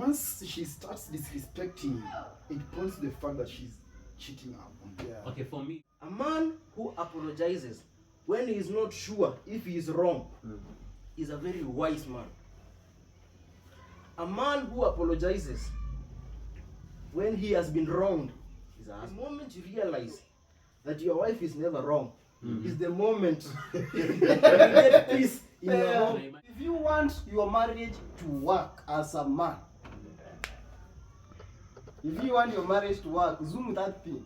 once she starts disrespecting, it points to the fact that she's cheating up. Yeah. Okay, for me, a man who apologizes when he is not sure if he is wrong is a very wise man. A man who apologizes when he has been wronged is the moment you realize that your wife is never wrong. Is the moment you get peace in your home. If you want your marriage to work as a man, zoom that thing.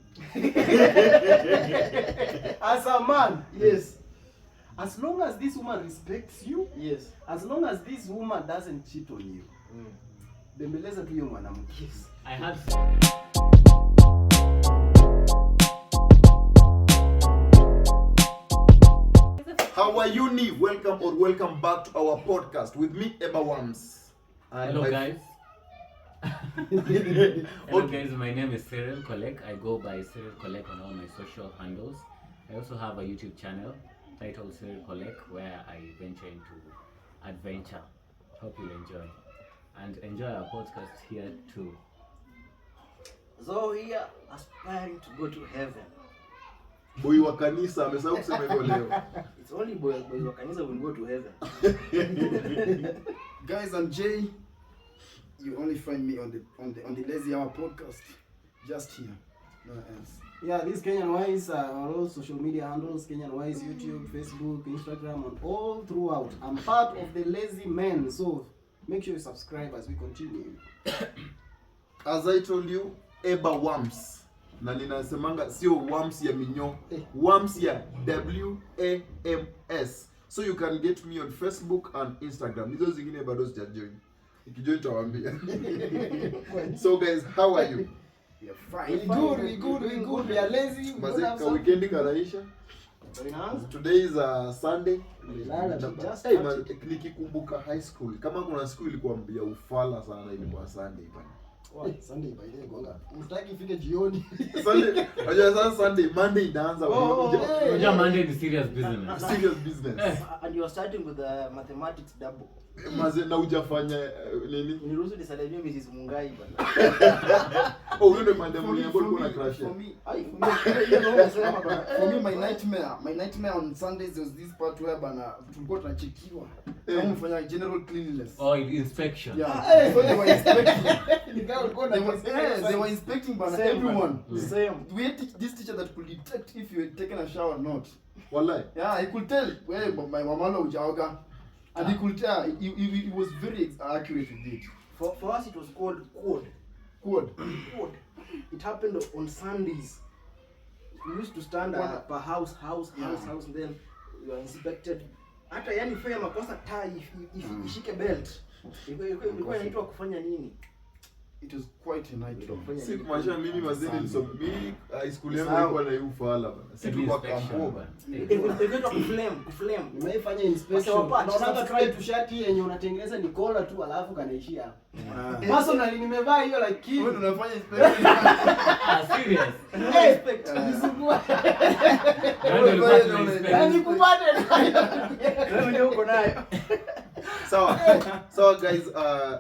As a man, yes. As long as this woman respects you, yes. As long as this woman doesn't cheat on you, bembeleza tu hiyo mwanamke. I have. How are you, Ni? Welcome back to our podcast with me, Ep.12. Hello guys. Hello guys, my name is Cyril Kolek. I go by Cyril Kolek on all my social handles. I also have a YouTube channel titled Cyril Kolek where I venture into adventure. Hope you'll enjoy. And enjoy our podcast here too. So here, aspiring to go to heaven. Boy wa kanisa amesahau kusema hivyo leo. It's only boys wa kanisa will go to heaven. Guys, I'm Jay. You only find me on the Lazy Hour podcast, just here, no else. Yeah, this Kenyan Wise are all social media handles, Kenyan Wise, YouTube, Facebook, Instagram, and all throughout. I'm part of the Lazy Men, so make sure you subscribe as we continue. As I told you, Ep.12. Na ninasemanga sio worms ya minyo, worms ya WAMS. So you can get me on Facebook and Instagram. Hizo zingine bado sijajoin. Ikijoin tawaambia. So guys, how are you? We are fine. We good. We are lazy. Mazeka weekend karaisha. Today is a Sunday. Nikikumbuka high school. Kama kuna siku ilikuwa mbia ufala sana, ilikuwa Sunday bana. Sunday by the way, unataka ifike jioni. Sunday, unajua Sunday, Monday inaanza. Unajua Monday ni serious business. Serious business. And you are starting with the mathematics double. Maze na hujafanya nini? Niruhusu nisalimie Mrs. Mungai bana. Oh, wewe ndio madam yako kuna crush. For me, my nightmare on Sundays was this part where bana tulikuwa tunachekiwa. Kama mfanya general cleanliness. Oh, inspection. Yeah. So they were inspecting. They were inspecting bana everyone. Same. We had this teacher that could detect if you had taken a shower or not. Wallahi. Yeah, he could tell where my mama ujaoga. And he could tell, he was very accurate with it. For us it was called code. Code. It happened on Sundays. We used to stand per house, and then you are inspected. Hata yani fanya makosa tie ishike belt. Ilikuwa inaitwa kufanya nini? It was quite a nightmare. Si kumasha mimi mazeni mimi high school yangu ilikuwa na ufala bana. Si tulikuwa kampo bana. Ilikuwa kuflame. Nimeifanya inspection. Unaona try to shati yenye unatengeneza ni collar tu alafu kanaishia hapo. Personally nimevaa hiyo like kid. Wewe unafanya inspection. Serious. Inspect. Nisumbua. Yaani kupate Wewe ndio uko nayo. So guys,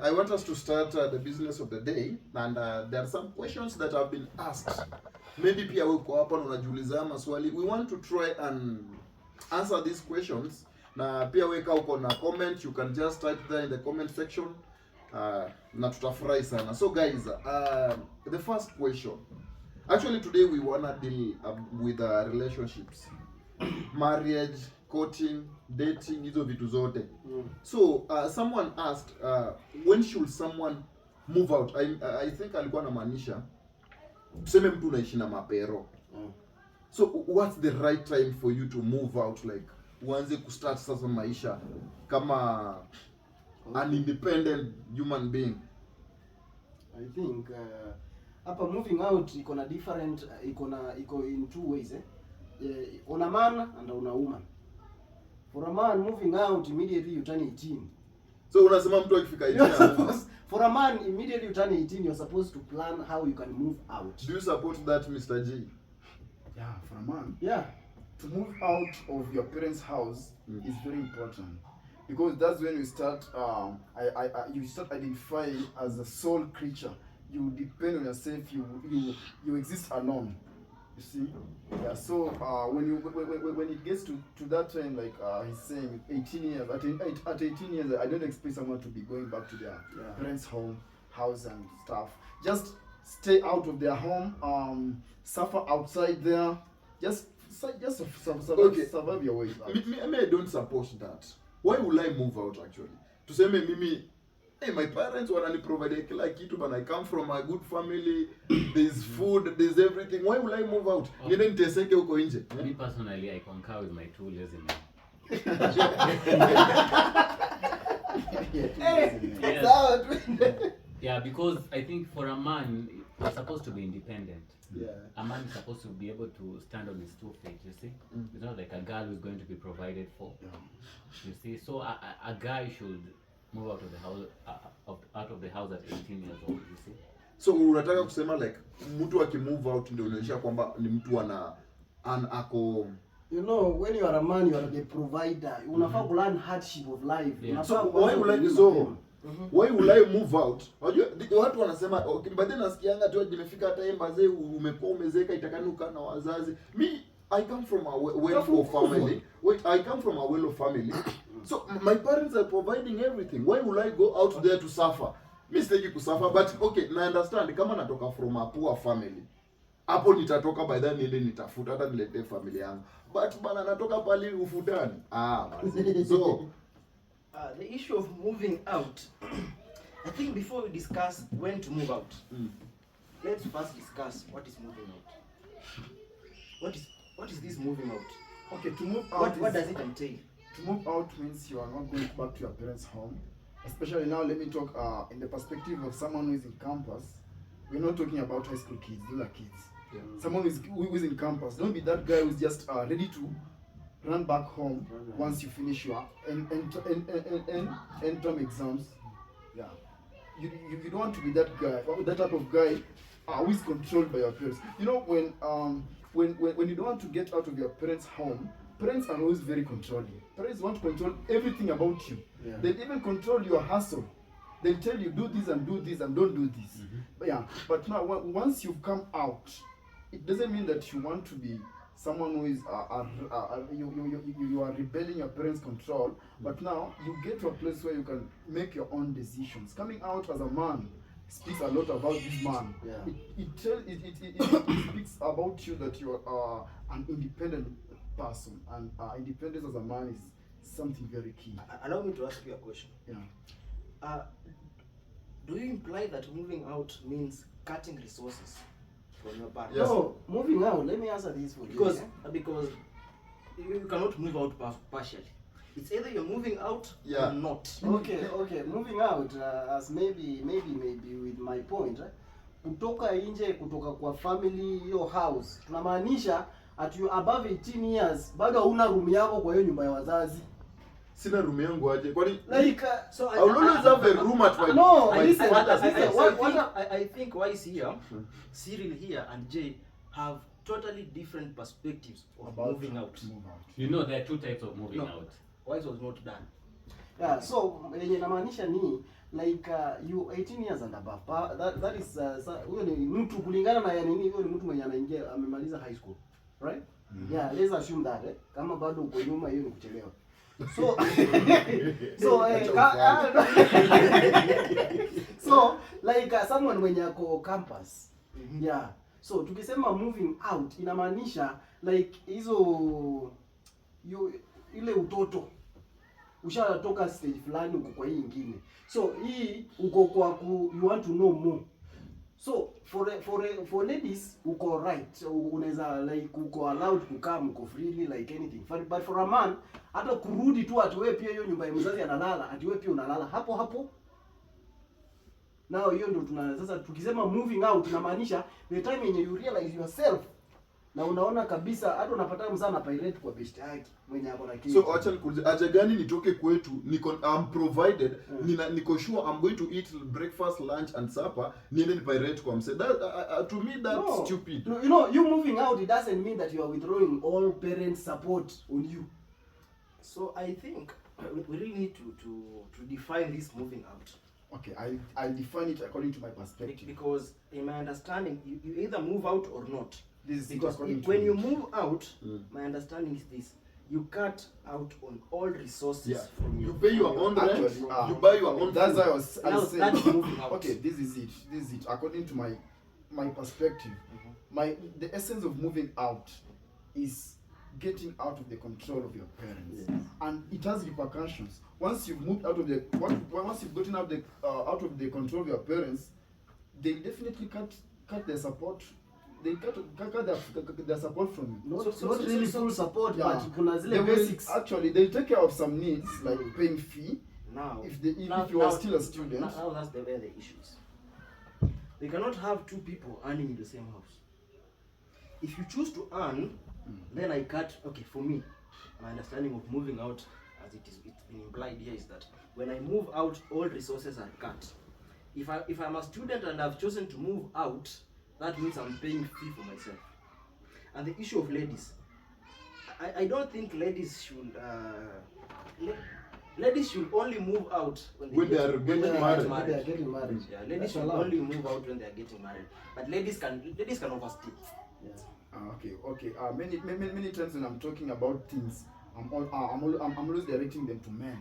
I want us to start the business of the day, and there are some questions that have been asked. Maybe pia uko hapa na unajiuliza maswali. We want to try and answer these questions. Na pia weka uko na comment, you can just type there in the comment section. Na tutafurahi sana. So guys, the first question. Actually today we wanna deal with relationships. Marriage, courting, dating, hizo vitu zote. So someone asked when should someone move out? I think alikuwa anamaanisha tuseme mtu unaishi na mapero. So what's the right time for you to move out, like uanze kustart sasa maisha kama an independent human being? I think hapa moving out iko na different iko in two ways on a man and on a woman. For a man moving out immediately you turn 18. So unasema mtu akifika 18 for a man immediately you turn 18 you're supposed to plan how you can move out. Do you support that, Mr. G? Yeah, for a man. Yeah. To move out of your parents' house is very important. because that's when you start you start identifying as a sole creature. You depend on yourself. You exist alone. You see, yeah. So when it gets to that time, like he's saying, 18 years. At 18 years, I don't expect someone to be going back to their parents' house and stuff. Just stay out of their home. Suffer outside there. Just survive your way out. Me, I don't support that. Why will I move out actually? To say me, hey, my parents wanna provide kila kitu, but I come from a good family. There's food, there's everything. Why will I move out? Niende niteseke huko nje. Me personally, I concur with my two lazy men. Yeah, because I think for a man, he's supposed to be independent. Yeah. A man is supposed to be able to stand on his 2 feet, you see? It's not like a girl who's going to be provided for. You see? So a guy should move out of the house at 18 years old, you see? So unataka kusema like mtu akimove out ndio unaonyesha kwamba ni mtu ako. You know, when you are a man, you are the provider. Unafaa ku learn hardship of life. Yeah. So why will I move out? Unajua watu wanasema okay, but then nasikianga tu nimefika time bazee umekuwa umezeka itakani ukaa na wazazi. Me, I come from a well-off family. I come from a well-off family. So my parents are providing everything. Why will I go out there to suffer? Mi sitaki kusuffer, but okay, na understand kama natoka from a poor family. Hapo nitatoka by then niende nitafuta hata niletee familia yangu. But bana natoka pale ufutani. So the issue of moving out, I think before we discuss when to move out, let's first discuss what is moving out. What is this moving out? Okay, to move out. What does it entail? To move out means you are not going back to your parents' home. Especially now, let me talk in the perspective of someone who is in campus. We're not talking about high school kids; those are kids. Yeah. Someone who is in campus. Don't be that guy who's just ready to run back home once you finish your end term exams. Yeah, you don't want to be that guy, that type of guy who is controlled by your parents. You know, when you don't want to get out of your parents' home, parents are always very controlling. Parents want to control everything about you. Yeah. They even control your hustle. They'll tell you do this and don't do this. But now once you've come out, it doesn't mean that you want to be someone who is you are rebelling your parents' control. But now you get to a place where you can make your own decisions. Coming out as a man speaks a lot about this man. Yeah. It speaks about you that you are an independent person, and independence as a man is something very key. Allow me to ask you a question. Yeah. Do you imply that moving out means cutting resources from your parents? Yes. No, moving out. Let me answer this for because you. Because you cannot move out partially. It's either you're moving out or not. Okay. Moving out as maybe with my point. Kutoka nje, kutoka kwa family, your house. Tunamaanisha at you above 18 years, bado huna room yako kwa hiyo nyumba ya wazazi. Sina room yangu aje. Kwani like so I will always have a room at my. No, I think Wise here, Cyril here, and Jay have totally different perspectives of about moving out. You know, there are 2 types of moving out. Wise was not done. Yeah, so yenye namaanisha ni like you 18 years and above. That is huyo ni mtu kulingana na nini, huyo ni mtu mwenye anaingia amemaliza high school, right? Yeah, let's assume that kama bado uko nyuma, hiyo ni kuchelewa. So like someone when yako campus. Yeah. So tukisema moving out inamaanisha like hizo ile utoto ushatoka stage fulani uko kwa hii nyingine. So hii uko kwa you want to know more. So for ladies uko right, unaweza like uko allowed to come, uko freely like anything. But for a man, hata kurudi tu ati wewe pia hiyo nyumba ya mzazi analala, ati wewe pia unalala hapo. Now hiyo ndio sasa tukisema moving out tunamaanisha the time when you realize yourself na unaona kabisa hata unapata mzaa na pirate kwa best yake mwenye hapo na kitu. So acha nikuulize, aje gani nitoke kwetu, I'm provided, niko sure I'm going to eat breakfast, lunch and supper, niende ni pirate kwa mse. That to me that's stupid. No, you know, you moving out, it doesn't mean that you are withdrawing all parents' support on you. So I think we really need to define this moving out. Okay, I'll define it according to my perspective. Because in my understanding, you either move out or not. This is it Because according to when me. you move out, my understanding is this: you cut out on all resources Yeah. from You pay your own rent. Actually, You buy your own. That's food. why I Now was saying. that's moving out. Okay, this is it. According to my perspective, the essence of moving out is getting out of the control of your parents, and it has repercussions. Once you've moved out of once you've gotten out of the control of your parents, they definitely cut their support. They cut their support from you. Not really full support, Yeah. but kuna They zile will, basics. actually, they'll take care of some needs like paying fee. Now, If you are still a student. now that's where the issue is. They cannot have two people earning in the same house. If you choose to earn, then I cut. Okay, for me, my understanding of moving out, as it's been implied here, is that when I move out, all resources are cut. If I'm a student and I've chosen to move out, that means I'm paying fee for myself. And the issue of ladies, I don't think ladies should. Ladies should only move out When they are getting They married. are getting married. Yeah, ladies That's should allowed. only move out when they are getting married. But ladies can overstay. Yeah. Okay. Many times when I'm talking about things, I'm always directing them to men.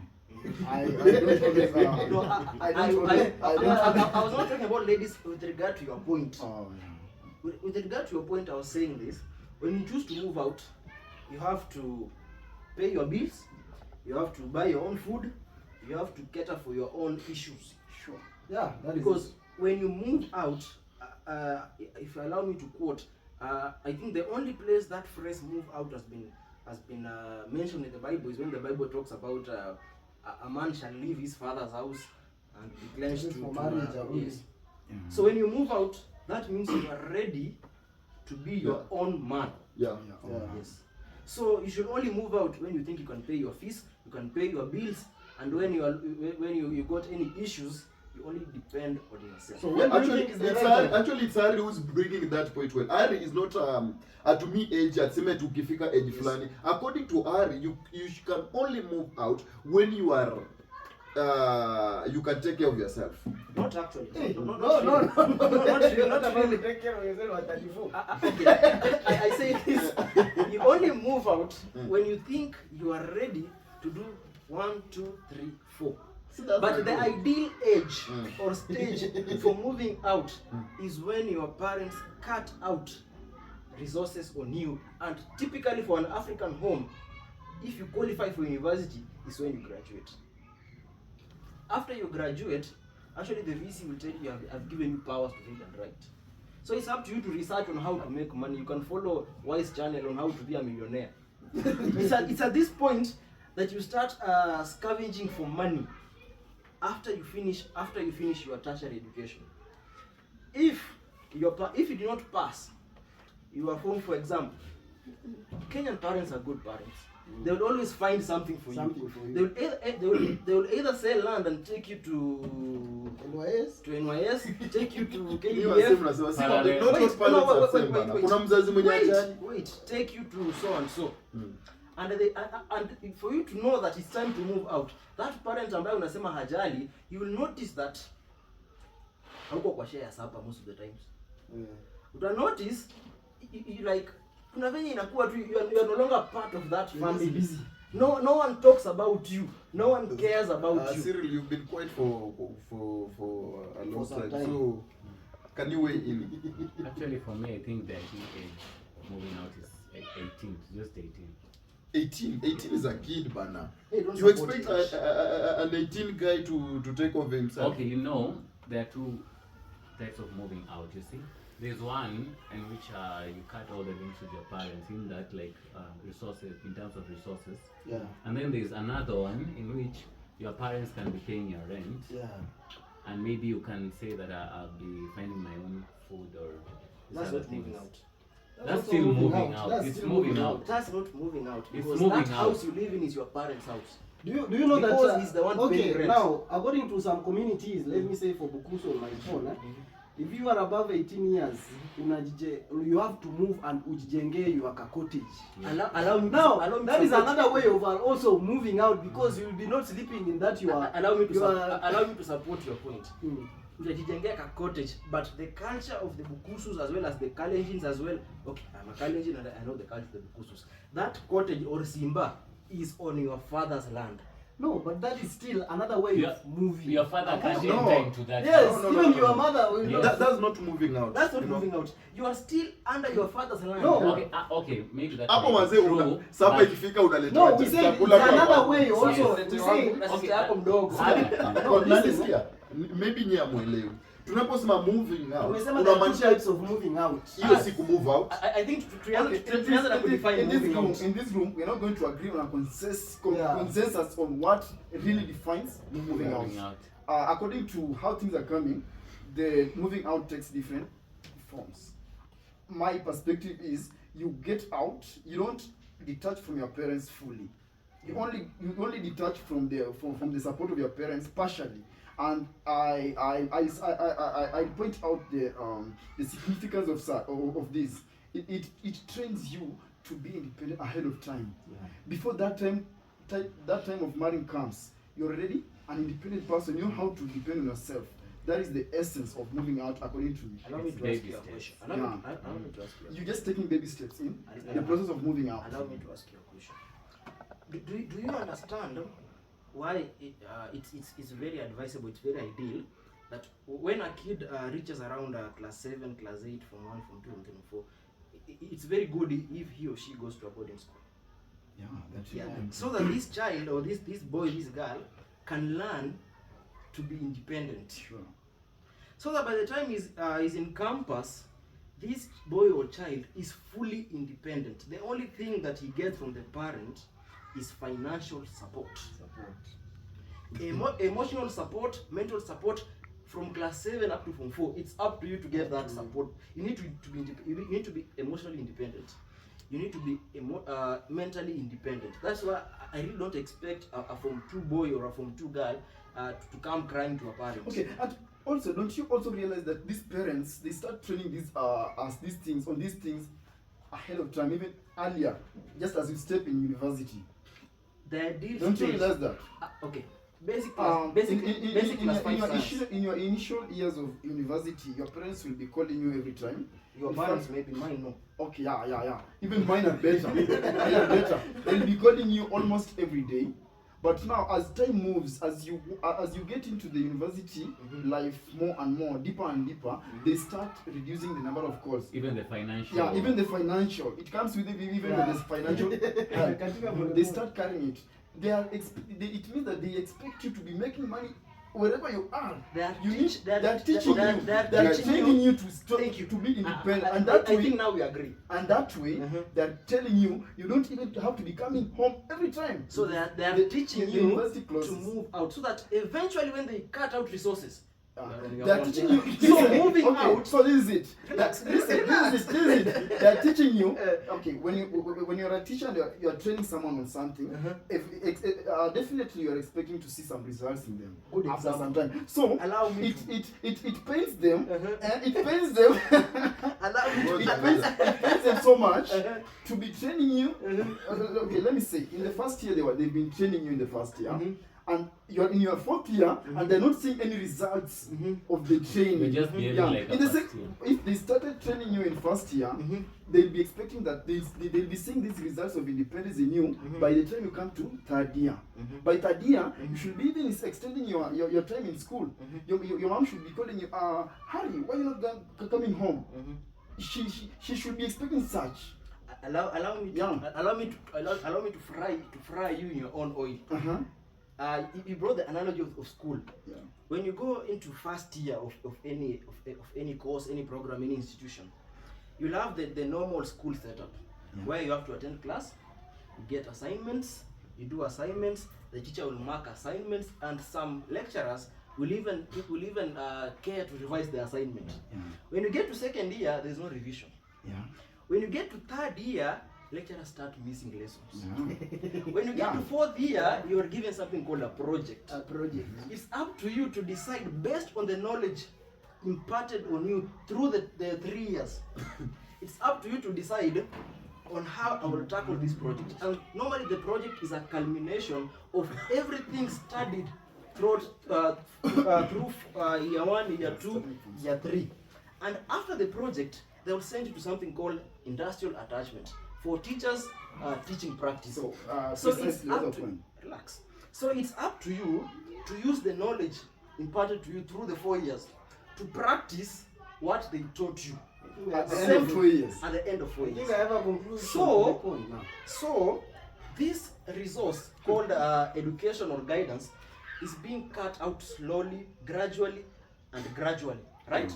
I don't always. No, I don't. I was not talking about ladies with regard to your point. Oh, With regard to your point, I was saying this: when you choose to move out, you have to pay your bills, you have to buy your own food, you have to cater for your own issues. sure. Yeah, that is Because when you move out, if you allow me to quote, I think the only place that phrase "move out" has been mentioned in the Bible is when the Bible talks about a man shall leave his father's house and be pledged This is to for marriage only. yes. So when you move out, that means you are ready to be your own man. Yeah. Yeah. Yes. So you should only move out when you think you can pay your fees, you can pay your bills, and when you got any issues, you only depend on yourself. So Yeah, when do you actually, think is the it's right Ari, time? actually it's Ari who's bringing that point well. Ari is not to me age at sema tukifika age fulani. According to Ari, you can only move out when you are you can take care of yourself. Not actually. No, Not really. Not really. Take care of yourself at 34. Okay. I say this. You only move out when you think you are ready to do 1, 2, 3, 4. See, that's But the my goal. ideal age or stage for moving out is when your parents cut out resources on you. And typically for an African home, if you qualify for university, is when you graduate. After you graduate, actually the VC will tell you, I've given you powers to read and write. So it's up to you to research on how to make money. You can follow Wise channel on how to be a millionaire. It's at this point that you start scavenging for money after you finish your tertiary education. If you do not pass your form for exam, Kenyan parents are good parents. They will always find something for you. They will either sell land and take you to NYS, take you to Hiyo wasema KDF. unasema, si Parallel. not all parents are same bana. Kuna mzazi mwenye ajali. Wait, take you to so and so. And for you to know that it's time to move out, that parent ambaye unasema hajali, you will notice that hauko kwa share hapa most of the times. Uta notice you like kuna venye inakuwa tu you are no longer part of that family. No one talks about you. No one cares about you. Cyril, you've been quiet for a long some time. time. So can you weigh in? Actually, for me, I think the ideal age moving out is 18, just 18. 18 is a kid, bana. Hey, don't You support expect it. an 18 guy to take over himself? Okay, there are two types of moving out, you see. There's one in which you cut all the links with your parents in that resources, in terms of resources. Yeah. And then there's another one in which your parents can be paying your rent. Yeah. And maybe you can say that I'll be finding my own food or these That's other not things. moving out. That's still moving out. That's It's still moving out. That's not moving out It's because moving that out. house you live in is your parents' house. Do you know Because that? he's the one okay, paying rent. now according to some communities, let me say for Bukusu on my phone, if you are above 18 years, you have to move and ujijengee your cottage. Allow me Now, allow me that to is support- another way of also moving out, because you will be not sleeping in that you are. allow me to you are- allow me to support your point. Mm. Utajijengea ka cottage, but the culture of the Bukusus as well as the Kalenjins as well. Okay, I'm a Kalenjin and I know the culture of the Bukusus. That cottage or Simba is on your father's land. No, but that is still another way Your- of moving. Your father can't No. enter into that. Yes, No, even no, your no. mother will Yes. not. That's not moving out. That's not you know. moving out. You are still under your father's land. No. Okay, maybe that. Hapo may be mazee true, sapa but- ikifika unaleta No, we say it's another way also. Yes. We say Na sister yako mdogo. No, listen. Nanisikia? Maybe nyie amuelewi. Tunaposema moving out, Tumesema there are two unamaanisha types of moving out. hiyo si kumove out. I think Okay, tuanze na kudefine in this moving room, out. in this room, we're not going to agree on a Yeah. consensus on what really defines moving out. Moving out. According to how things are coming, the moving out takes different forms. My perspective is you get out, you don't detach from your parents fully. You only detach from the support of your parents partially. And I point out the significance of this. It trains you to be independent ahead of time. Before that time of marrying comes, you're already an independent person. You know how to depend on yourself. That is the essence of moving out, according to me. Allow me to Baby ask you a steps. question. Yeah. Allow me to ask you a You're just taking baby steps in Yeah. the process of moving out. Allow me to ask you a question. Do you understand why it's very advisable, it's very ideal that when a kid reaches around class 7, class 8, from 1, from 2, and from 4, it's very good if he or she goes to a boarding school. Yeah, that's Yeah. So that this child or this boy, this girl can learn to be independent. Sure. So that by the time he's in campus, this boy or child is fully independent. The only thing that he gets from the parent is financial support. Emotional support, mental support from class 7 up to form 4. It's up to you to get that support. You need you need to be emotionally independent. You need to be mentally independent. That's why I really don't expect a form 2 boy or a form 2 girl to come crying to a parent. Okay, and also, don't you also realize that these parents, they start training these things ahead of time, even earlier, just as you step in university. The ideal Don't you stage- realize that? Okay. Basic class, basic class 5 science. in your initial years of university, your parents will be calling you every time. Your In parents fact- maybe, mine no. Okay, yeah. Even mine are better. Mine are better. They'll be calling you almost every day. But now, as time moves, as you get into the university life more and more, deeper and deeper, they start reducing the number of calls. Even the financial. Yeah, even the financial. It comes with even with this financial help. They start carrying it. It means that they expect you to be making money wherever you are. They're training you to stop, Thank you. to be independent, and I that way, think now we agree. and that way, they're telling you don't even have to be coming home every time. So they are teaching the you university to closes. move out, so that eventually when they cut out resources, They're teaching you. So moving okay, out. So this is it. Relax, This is it. They're teaching you. Okay, when you're a teacher and you're training someone on something, definitely you're expecting to see some results in them. Good after example. some time. So Allow me it pains them. It pains them. It pains them so much to be training you. Okay, let me say, in the first year they've been training you in the first year. And you're in your 4th year, and they're not seeing any results of the training. You're just behaving like a in the first year. If they started training you in first year, they'll be expecting that they'll be seeing these results of independence in you by the time you come to 3rd year. By 3rd year, you should be even extending your time in school. Your mom should be calling you, Harry, why are you not coming home? She should be expecting such. allow me to fry you in your own oil. You brought the analogy of school. Yeah. When you go into first year of any course, any program, any institution, you'll have the normal school setup, where you have to attend class, you get assignments, you do assignments, the teacher will mark assignments, and some lecturers will even care to revise the assignment. When you get to 2nd year, there's no revision. When you get to 3rd year, lecturers start missing lessons. When you get to 4th year, you are given something called a project. It's up to you to decide based on the knowledge imparted on you through the 3 years. It's up to you to decide on how I will tackle this project. And normally the project is a culmination of everything studied through year 1, year 2, year 3. And after the project, they will send you to something called industrial attachment for teachers teaching practice. So, So it's precisely up that's to the point. relax. So it's up to you to use the knowledge imparted to you through the 4 years to practice what they taught you At the Same end of 4 years. at the end of 4 I think years. I have a conclusion So- to the point now. So this resource called education or guidance is being cut out slowly, gradually, right?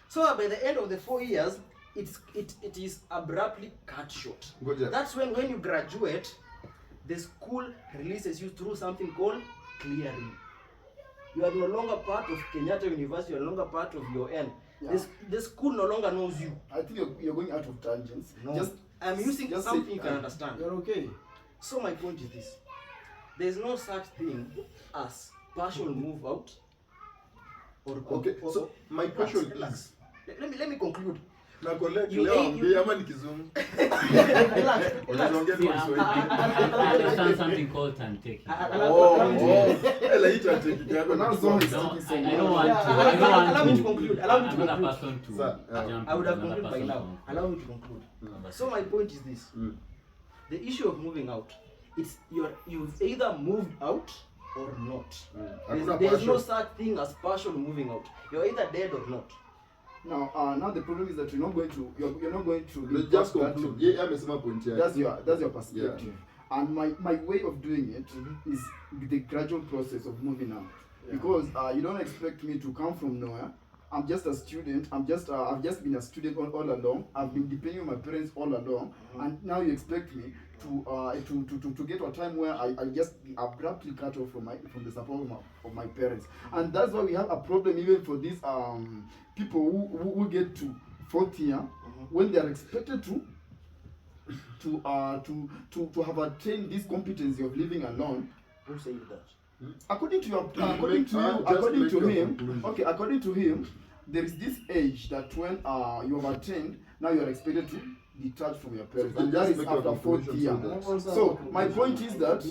So by the end of the 4 years, it is abruptly cut short. Ngoja. That's when you graduate, the school releases you through something called clearing. You are no longer part of Kenyatta University, you are no longer part of your N. Yeah. The school no longer knows you. I think you're going out of tangents. No. Just I'm using just something say- you can understand. You're okay. So my point is this. There's no such thing as partial move out or Okay, so my question relax. is, Let me conclude. na collect You- leo you- ambie ama ni kizungu? Relax. Unaongea See, kwa Kiswahili. I understand something called turn taking. Ela hii chante kitu yako Now na Zoe is Kiswahili. taking so I much. don't want to. Yeah, I don't want allow me to conclude, allow me to another conclude. person to Sir, jump. I would have another concluded by person now. to- Allow me to conclude. So my point is this. Mm. The issue of moving out, it's you've either moved out or not. Hakuna There's no passion. such thing as partial moving out. You're either dead or not. Now the problem is that you're not going to Let's just conclude. Yeye amesema point yake. that's your perspective. And my way of doing it is the gradual process of moving out. Because you don't expect me to come from nowhere. I'm just a student. I've just been a student all along. I've been depending on my parents all along, and now you expect me to get to a time where I just be abruptly cut off from the support of my parents. And that's why we have a problem even for these people who get to 4th year when they are expected to have attained this competency of living alone. Who said that? According to him, according to him, there is this age that when you have attained, now you are expected to detach from your parents, and that is after 4th year. So my point is that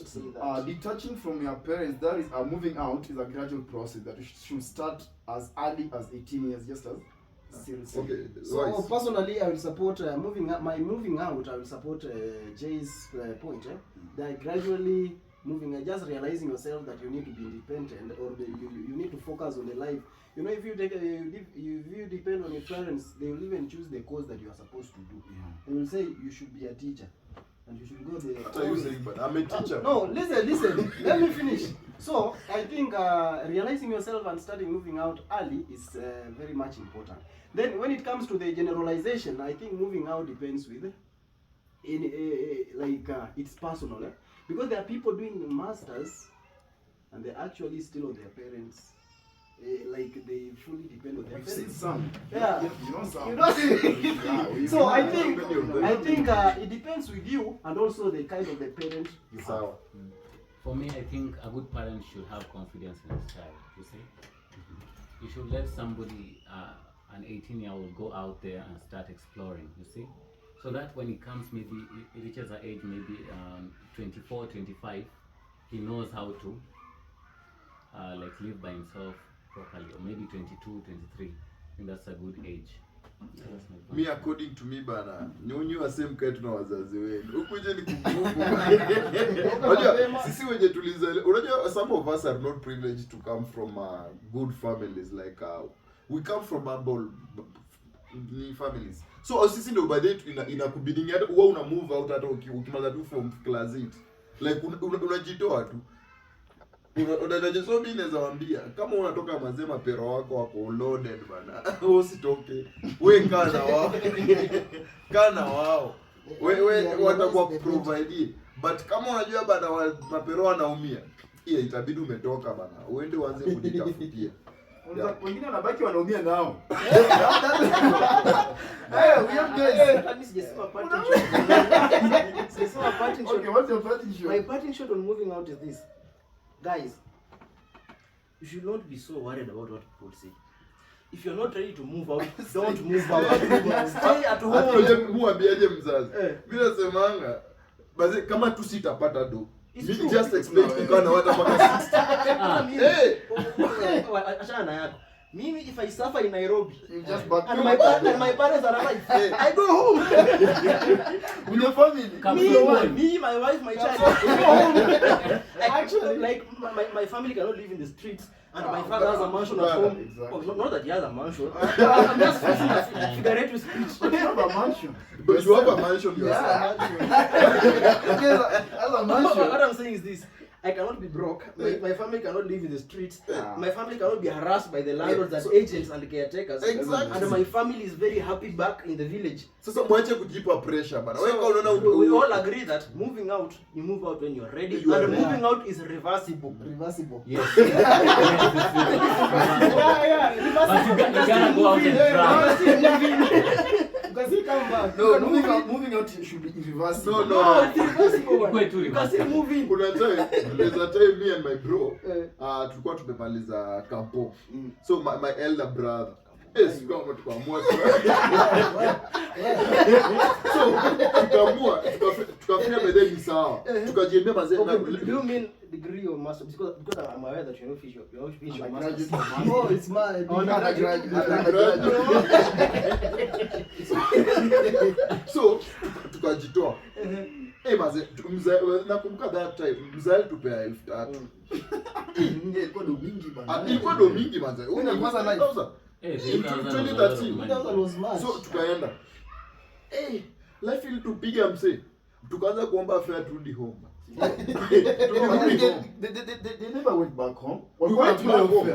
detaching from your parents, that is moving out, is a gradual process that should start as early as 18 years, just as Cyril said. Okay, So wise. personally, I will support moving out. I will support Jay's point. That gradually moving, just realizing yourself that you need to be independent, or you need to focus on the life. You know, if you depend on your parents, they will even choose the course that you are supposed to do. They will say you should be a teacher, and you should go there. What are you saying, but I'm a teacher. No, listen. Let me finish. So I think realizing yourself and starting moving out early is very much important. Then when it comes to the generalization, I think moving out depends with it's personal, because there are people doing masters and they're actually still on their parents. They fully depend on their We've seen parents. some. Yeah. You know some. You know? Yeah, So I know think many of them. it depends with you and also the kind of the parent you have. Sawa. For me, I think a good parent should have confidence in his child. You see, you should let somebody, an 18-year-old, go out there and start exploring. You see, so that when he comes, maybe he reaches an age, maybe 24, 25, he knows how to live by himself properly, or maybe 22, 23. I think that's a good age. That's my point. Me according to me bana, nyinyi wase mkae tuna wazazi wenu. Ukuje ni kugumu. Unajua sisi wenye tulizaliwa, unajua some of us are not privileged to come from good families, like we come from humble families. So sisi ndio baadaye inakubidingi hata wewe una move out hata ukimaliza tu from class 8. Like unajitoa tu. So mimi naweza waambia kama unatoka mazee mapero wako loaded bana, usitoke. Wewe kaa na wao. Wewe watakuwa provide. But kama unajua bana mapero wanaumia, hiyo itabidi umetoka bana. Uende uanze kujitafutia. Wengine wanabaki wanaumia nao. We have guys. Let me sijasema parting shot. Sijasema parting shot. Okay, what's your parting shot? My parting shot on moving out is this. Guys, you should not be so worried about what people say. if you're not ready to move out, don't move out. Stay at home. Muambiaje mzazi? Eh. Mimi nasemanga basi kama tu sitapata do. It's Me true. just expect kukaa na watu mpaka 60. Hey! Achana na yako. Mimi if I suffer in Nairobi You just back and my parents are alive, I go home. with your family. Me, my wife, my child, we go home. Actually, like my family cannot live in the streets, and my father has a mansion at home. Exactly. Oh, not that he has a mansion. I'm just using a figurative speech. But you have a mansion. But you have a mansion yourself. As a mansion. What I'm saying is this. I cannot be broke. My family cannot live in the streets. My family cannot be harassed by the landlords and agents and caretakers. Exactly. And my family is very happy back in the village. Sasa mwache kujipa pressure bana. Wewe unaona We all agree that moving out, you move out when you're ready. You are And ready. moving out is reversible. Reversible. Yes. Yeah, But you gotta go out and try. You can still come back. No, moving out should be irreversible. No. It's reversible. Ikuwe tu You can still move in. Kuna time, there's a time me and my bro, tulikuwa tumemaliza kampo. So my elder brother, sikuwa tukaamua. So tukafanya bedhe ni sawa. Tukajiambia mazee Okay, do you mean degree or master? Because I'm aware that you're not finished your master's. Oh, it's my. So tukajitoa. Mazee nakumbuka that time mzae tupea 3,000. Ilikuwa ndo mingi bana. Ilikuwa ndo mingi mazee. Una kwanza life. 2013. was much. So tukaenda. Life ilitupiga msee. Tukaanza kuomba fare turudi home. They never went back home. We went back home.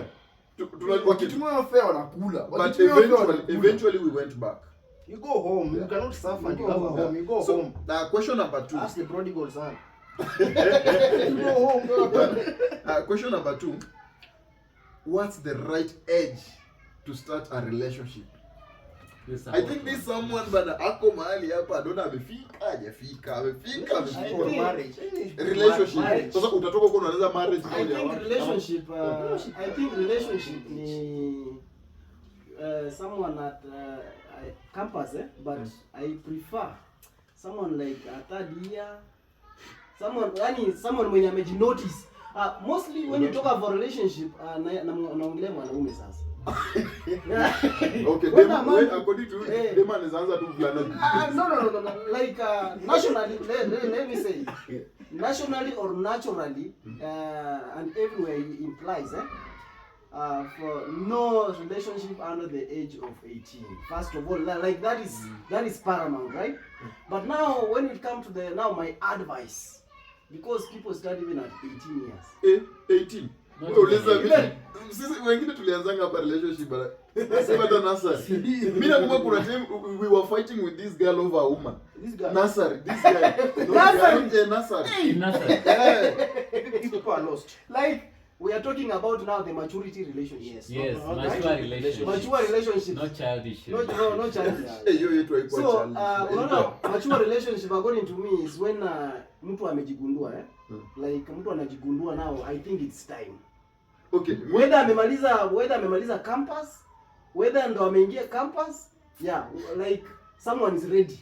Wakitumia fare wanakula. But eventually we went back. You go home. You cannot suffer and you have a home. You go So home. question number 2. Ask the prodigal son. You go home. Question number 2. What's the right age to start a relationship? I think this someone bana ako mahali hapa adona amefika hajafika amefika For marriage. relationship. Marriage. Sasa utatoka huko unaanza marriage I moja think wapi? relationship ni someone at campus, but I prefer someone like a third year, someone mwenye amejinotice. Mostly when you talk about relationship, naongelea mwanaume sasa. Okay, When them, a man- when, according to you, Eh. them man is answer to vulana. No. Like nationally, let me say, nationally or naturally, and everywhere it implies, for no relationship under the age of 18. First of all, like that is paramount, right? But now, when it comes to my advice, because people start even at 18 years. 18. Not Wewe uliza even mimi. Sisi wengine tulianzanga hapa relationship bana. Sasa hata nursery. Mimi nakumbuka kuna time we were fighting with this girl over a woman. This guy. Nursery, this guy. Nursery. In Nasa. These people are lost. Like we are talking about now the maturity relationship. Yes, Not mature relationship. Mature relationship. Not childish. No childish. Hiyo yetu haikuwa So, challenge. unaona mature relationship according to me is when mtu amejigundua like mtu anajigundua now, I think it's time. Okay. Whether amemaliza campus, whether ndo ameingia campus, yeah, like someone is ready.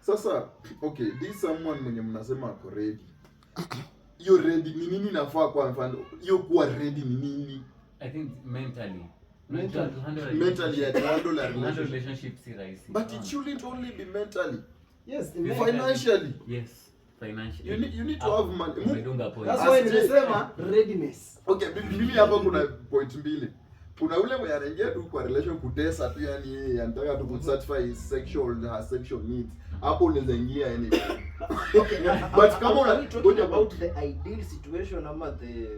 Sasa, okay, this someone mwenye mnasema ako ready. Hiyo ready ni nini nafaa kwa mfano? Hiyo kuwa ready ni nini? I think mentally. Mentally. To handle a Mentally relationship. to handle a To handle relationship. relationship si rahisi. But it shouldn't only be mentally. Yes, Financially. Yes, financially. You need to have money. Umedunga point. that's why nimesema readiness. Okay, mimi hapa kuna point mbili. Kuna ule mwenye anaingia tu kwa relation kutesa tu, yani yeye anataka tu kusatisfy her sexual needs. Hapo unaweza ingia anyway. But kama Are we talking about the ideal situation or the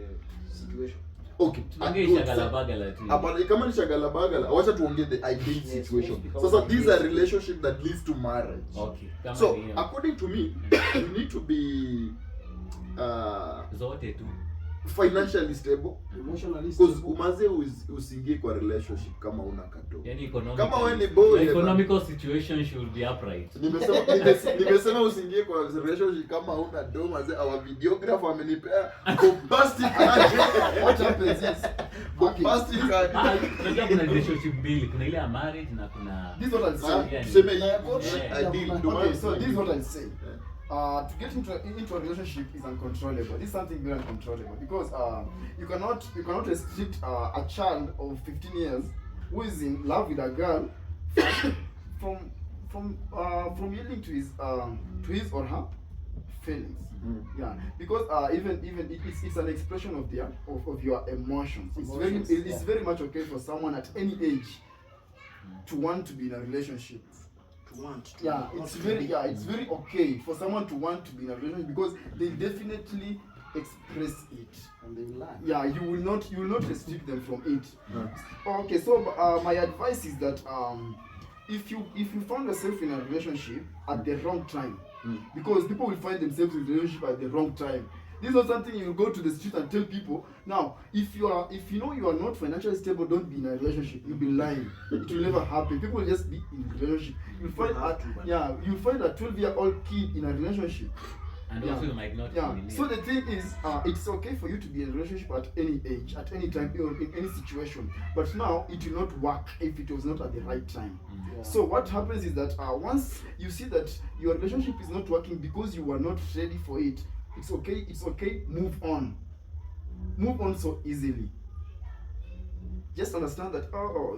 situation? okay. Tuongee shagalabagala tu. Hapana, kama ni shagalabagala, wacha tuongee the ideal situation. because Sasa of these this. are relationship that leads to marriage. Okay. Kama So, hiyo. according to me, you need to be Zote tu. financially stable. Emotionally Because stable. umaze usiingie kwa relationship kama una kato. Yani Kama wewe ni boy, the economical situation should be upright. Nimesema usiingie kwa relationship kama una do maze. Our videographer amenipea bombastic What happens is bombastic Unajua kuna relationship mbili, kuna ile ya marriage na kuna This is what I'll say. tuseme Yeah. ideal Okay, so this is what I'll say. To get into a relationship is uncontrollable. This is something very uncontrollable because you cannot restrict a child of 15 years who is in love with a girl from yielding to his or her feelings. Yeah, because even it's an expression of your emotions. It's very much okay for someone at any age to want to be in a relationship. It's very okay for someone to want to be in a relationship because they definitely express it and they learn. Yeah, you will not restrict them from it. Okay, so my advice is that if you find yourself in a relationship at the wrong time, because people will find themselves in a relationship at the wrong time. This is not something you go to the street and tell people. Now, if you know you are not financially stable, don't be in a relationship. You'll be lying. It will never happen. People will just be in a relationship. You'll find a 12-year-old kid in a relationship. And also you might not. So the thing is, it's okay for you to be in a relationship at any age, at any time, or in any situation. But now it will not work if it was not at the right time. So what happens is that once you see that your relationship is not working because you were not ready for it, it's okay, move on so easily. Just understand that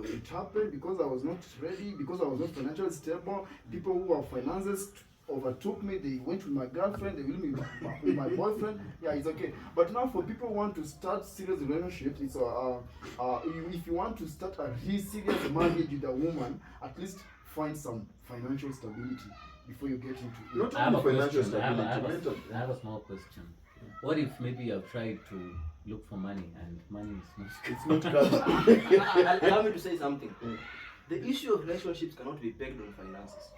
it happened because I was not ready, because I was not financially stable. People who have finances overtook me, they went with my girlfriend, they will me with my boyfriend. Yeah, it's okay. But now for people who want to start serious relationships, it's if you want to start a really serious marriage with a woman, at least find some financial stability before you get into it. Not I have a only financial question. stability, I have a small question. What if maybe you have tried to look for money and money is not it's not coming. Allow me to say something. The issue of relationships cannot be pegged on finances.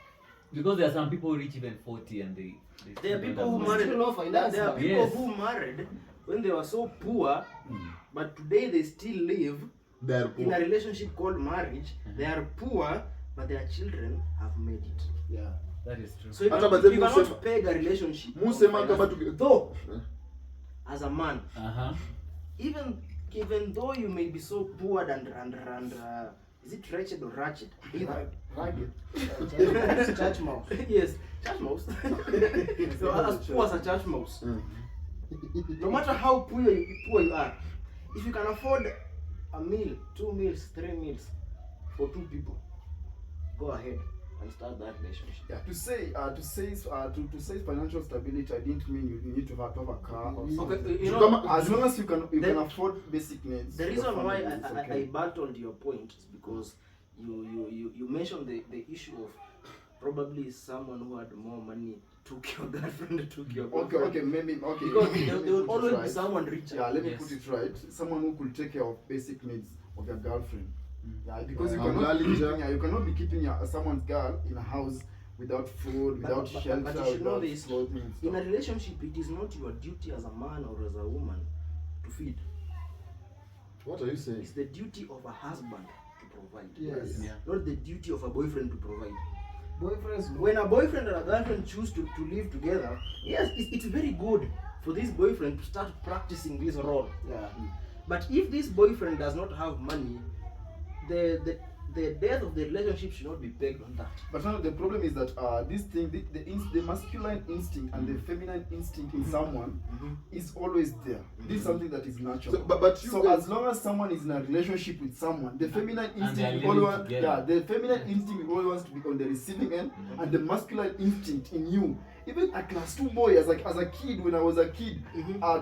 because there are some people who reach even 40 and they There are still people don't who have married. money. There are people Yes. who married when they were so poor, but today they still live They are in a poor. relationship called marriage. They are poor, but their children have made it. Yeah. That is true. So you, Hata can, mazee you Musema- cannot peg a relationship. on Musema kama finance. tuki- Though, as a man, even though you may be so poor and is it wretched or ratchet? Either. Ragged. Church mouse. Yes, church mouse. So as poor as a church mouse. No matter how poor you are, if you can afford a meal, 2 meals, 3 meals for 2 people, go ahead and start that relationship. Yeah, to say financial stability, I didn't mean you need to have a car or something. Okay, you know, As long as you can afford basic needs. the for reason your why family, it's I okay. battled your point is because you mentioned the issue of probably someone who had more money took your girlfriend, took your boyfriend. Okay, maybe okay. Because let me there will put it always be right. someone richer. Yeah, let me Yes. put it right. Someone who could take care of basic needs of your girlfriend. Yeah, because you I'm cannot be Lalija. keeping, you cannot be keeping someone's girl in a house without food, without But shelter, you should know without this. clothing and In a stuff. relationship, it is not your duty as a man or as a woman to feed. What are you saying? It's the duty of a husband to provide. Yes. Yeah. Not the duty of a boyfriend to provide. Boyfriends. When a boyfriend and a girlfriend choose to live together, yes, it's very good for this boyfriend to start practicing this role. Yeah. But if this boyfriend does not have money, the death of the relationship should not be pegged on that. But now the problem is that this thing, the masculine instinct and the feminine instinct in someone is always there. This is something that is natural. So, but you So guys- as long as someone is in a relationship with someone, the feminine they are instinct living always together. the feminine instinct always wants to be on the receiving end, and the masculine instinct in you. Even a class 2 boy, as a kid, when I was a kid,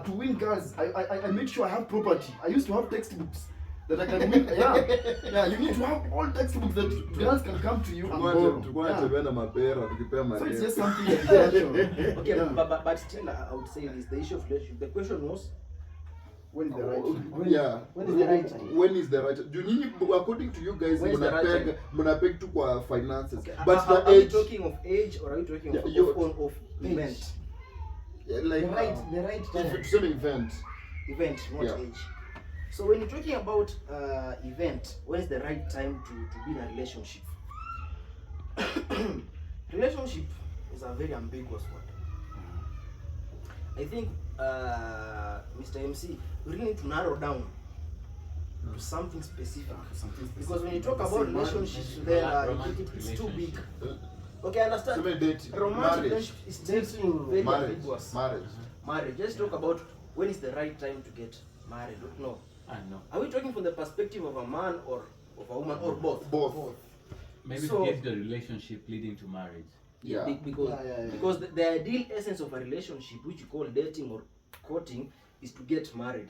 to win girls, I made sure I have property. I used to have textbooks that I can win. Yeah, you need to have all textbooks that girls can come to you and borrow. Tulikuwa Yeah. tunatembea na mapera tukipea So it's mareo. just something that is natural. Okay, Yeah. but still, I would say this: the issue of relationship. The question was, When is the right time? Yeah. When is the right time? When is the right time? Do you according to you guys When is the right time? mnapeg tu kwa finances. okay, But are the we age, talking of age or are we talking Yeah, of age. event? yeah, like The right time. if tuseme event. Event, not Yeah. age. So when you're talking about event, when is the right time to be in a relationship? Relationship is a very ambiguous word. I think, Mr. MC, we really need to narrow down to something specific. Something Because when you specific. talk about Say relationships, marriage. then Romantic it's too big. relationship. Okay, I understand. So dating, Romantic marriage, relationship is dating very marriage, ambiguous. marriage. Marriage. Let's talk about when is the right time to get married. No. No. Are we talking from the perspective of a man or of a woman or both? Both. Maybe So- to get the relationship leading to marriage. Yeah. Because Yeah. because the ideal essence of a relationship, which you call dating or courting, is to get married.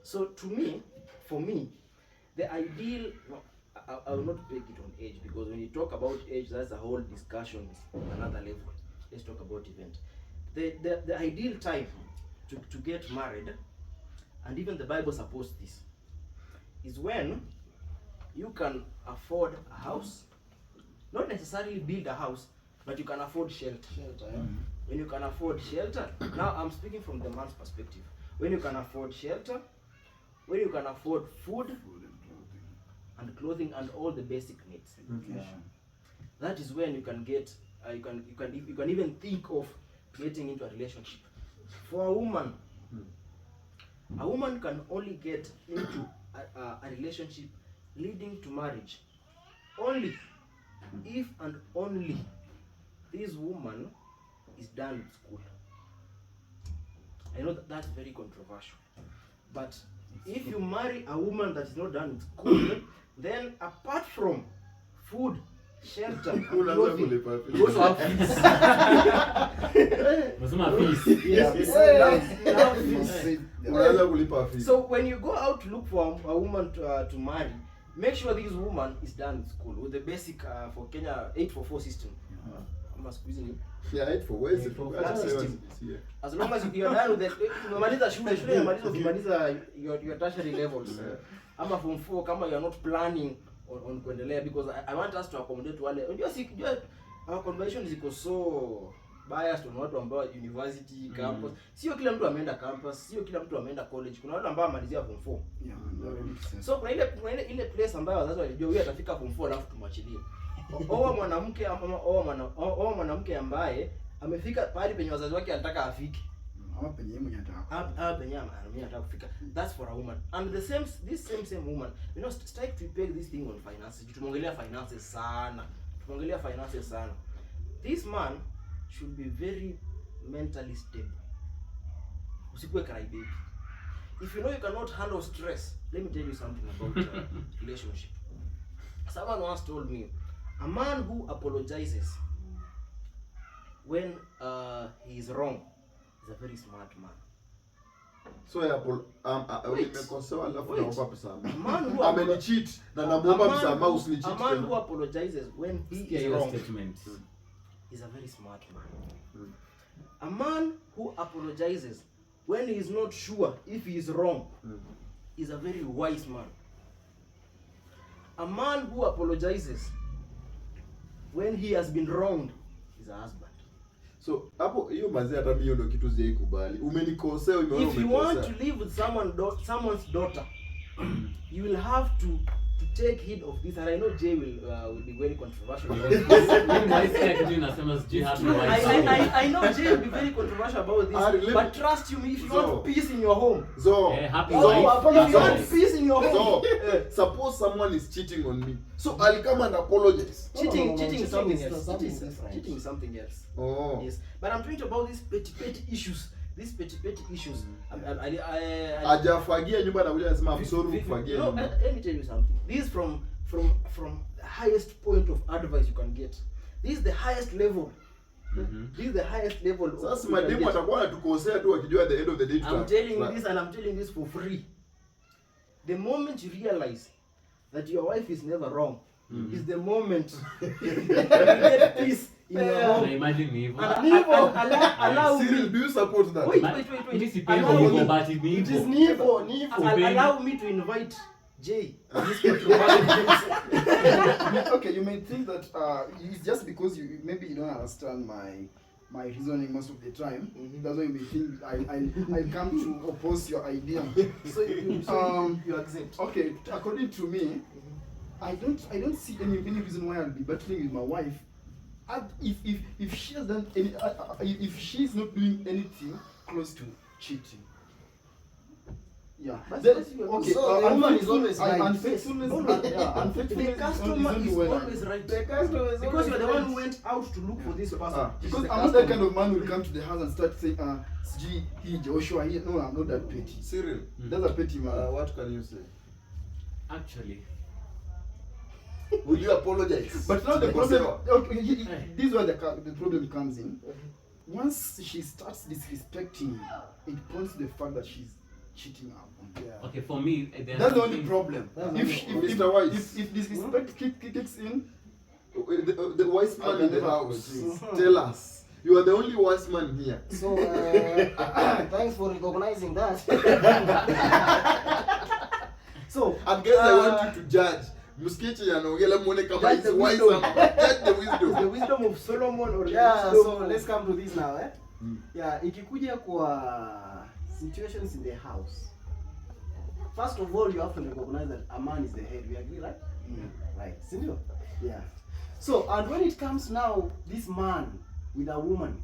So to me, for me, the ideal. No, I will not break it on age, because when you talk about age, that's a whole discussion, another level. Let's talk about event. The ideal time to get married, and even the Bible supports this, is when you can afford a house, not necessarily build a house, but you can afford shelter. When you can afford shelter, now I'm speaking from the man's perspective. When you can afford shelter, when you can afford food and clothing and all the basic needs, that is when you can get, you can even think of getting into a relationship. For a woman can only get into a relationship leading to marriage only if and only this woman is done with school. I know that that's very controversial, but if you marry a woman that is not done with school, then apart from food, shelter, and clothing, you also have fees. Nasema fees. Yes, you have fees. Unaanza kulipa fee. So when you go out to look for a woman to marry, make sure this woman is done with school with the basic for Kenya 844 system. Ama siku hizi ni Yeah, 8 for ways. That system. As long as you are done with the umemaliza shule umemaliza ukimaliza your tertiary levels. Ama form 4 kama you are not planning on kuendelea, because I want us to accommodate wale. Unajua our convention ziko so biased on watu ambao university campus. Sio kila mtu ameenda campus, sio kila mtu ameenda college. Kuna watu ambao amalizia form 4. So kuna ile place ambayo wazazi walijua huyu atafika form 4 alafu tumwachilie. Oa mwanamke ama oa mwanamke ambaye amefika pale penye wazazi wake anataka afike. Ama penye yeye mwenyewe anataka. Penye anataka kufika. That's for a woman. And this same woman, you know, strike to peg this thing on finances. Tumongelea finances sana. This man should be very mentally stable. Usikuwe crybaby. If you know you cannot handle stress, let me tell you something about relationship. Someone once told me, a man who apologizes when he is wrong is a very smart man. So nimekosewa alafu naomba pesa. Amenicheat na namuomba msamaha usinicheat. A man who apologizes when he is wrong Statement. is a very smart man. A man who apologizes when he is not sure if he is wrong is a very wise man. A man who apologizes when he has been wronged is a husband. So hapo hiyo mazee hata mimi ndio kitu zile kubali. Umenikosea umeona If you want to live with someone's daughter, you will have to take heed of this, and I know Jay will be very controversial about this. I know Jay will be very controversial about this, but trust you me, if you want peace in your home, if you want peace in your home, suppose someone is cheating on me, so I'll come and apologize. cheating is something is else. something different. Cheating is something else. Oh. Yes, but I'm talking about these petty issues. These petty issues. Hajafagia nyumba na kuja anasema I'm sorry kufagia No, nyumba. let me tell you something. This from the highest point of advice you can get. This is the highest level. This is the highest level. Sasa mademu atakuwa anatukosea tu akijua at the end of the day I'm telling you this, and I'm telling this for free. The moment you realize that your wife is never wrong, is the moment you get peace in your home. Imagine me. Allow Cyril, me. do you support that? Wait. It is nivo. Allow me to invite Jay. This controversial. Okay, you may think that it's just because maybe you don't understand my reasoning most of the time. That's why you may think I come to oppose your idea. So you accept. Okay, according to me, I don't see any reason why I'll be battling with my wife. If she has done any, if she's not doing anything close to cheating. Yeah. But Then, that's your- okay. So the woman is always right. Unfaithfulness. No, no. Yeah, unfaithfulness The customer only is when- always right. The customer is Because you're the always one who right. went out to look for this person. Because The I'm not that customer. kind of man who will come to the house and start saying, "Sijui he Joshua here." No, I'm not that petty. Cyril, That's a petty man. what can you say? Actually, Will you apologize? But now the to problem, Kosewa? okay, this is where the problem comes in. Once she starts disrespecting, it points to the fact that she's cheating up. Yeah. okay, for me, there's That's the only something- problem. That's the If only if Mr. Wise. if disrespect kicks in, The wise man Okay, in the never house, apologize. tell us. You are the only wise man here. So thanks for recognizing that. So And guys, I want you to judge. Msikichi anaongea muone kama Judge he's the wise wisdom. ama judge the Is the wisdom. wisdom of Solomon or the yeah, wisdom so of- let's come to this now, eh? Mm. Yeah, ikikuja kwa situations in the house. First of all, you have to recognize that a man is the head. We agree, right? Right. Sindio? Yeah. So, and when it comes now, this man with a woman,